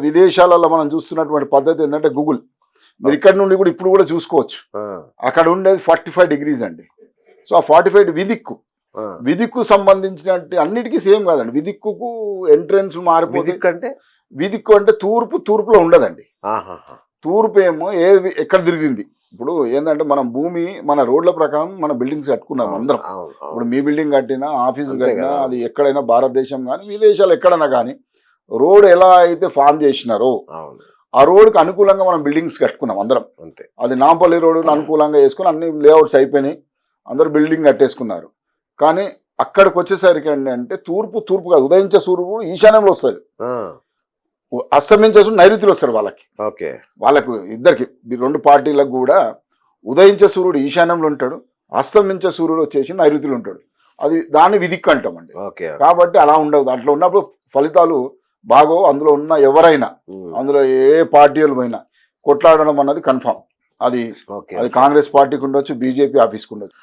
విదేశాలలో మనం చూస్తున్నటువంటి పద్ధతి ఏంటంటే గూగుల్ మీరు ఇక్కడ నుండి కూడా ఇప్పుడు కూడా చూసుకోవచ్చు. అక్కడ ఉండేది 45 డిగ్రీస్ అండి. సో ఆ 45 విదిక్కు సంబంధించిన అన్నిటికీ సేమ్ కాదండి. విదిక్కుకు ఎంట్రన్స్ మారిపోతే విదిక్కు అంటే తూర్పులో ఉండదండి. తూర్పు ఏమో ఎక్కడ తిరిగింది. ఇప్పుడు ఏంటంటే మనం భూమి మన రోడ్ల ప్రకారం మన బిల్డింగ్స్ కట్టుకున్నాం అందరం. ఇప్పుడు మీ బిల్డింగ్ కట్టినా ఆఫీసు కట్టినా అది ఎక్కడైనా భారతదేశం కానీ విదేశాలు ఎక్కడైనా కానీ రోడ్ ఎలా అయితే ఫామ్ చేసినారో ఆ రోడ్కి అనుకూలంగా మనం బిల్డింగ్స్ కట్టుకున్నాం అందరం. అంతే. అది నాంపల్లి రోడ్డును అనుకూలంగా వేసుకుని అన్ని లేఅవుట్స్ అయిపోయినాయి, అందరూ బిల్డింగ్ కట్టేసుకున్నారు. కానీ అక్కడికి వచ్చేసరికి అంటే తూర్పు కాదు, ఉదయించే సూర్యుడు ఈశాన్యంలో వస్తుంది, అస్తమించే సూర్యుడు నైరుతిలో వస్తారు వాళ్ళకి. ఓకే. వాళ్ళకు ఇద్దరికి రెండు పార్టీలకు కూడా ఉదయించే సూర్యుడు ఈశాన్యంలో ఉంటాడు, అస్తమించే సూర్యుడు వచ్చేసి నైరుతిలో ఉంటాడు. అది దాన్ని విదిక్కు అంటామండి. కాబట్టి అలా ఉండదు. అట్లా ఉన్నప్పుడు ఫలితాలు బాగో. అందులో ఉన్న ఎవరైనా అందులో ఏ పార్టీలు పోయినా కొట్లాడడం అన్నది కన్ఫామ్. అది కాంగ్రెస్ పార్టీకి ఉండొచ్చు, బీజేపీ ఆఫీస్కి ఉండొచ్చు.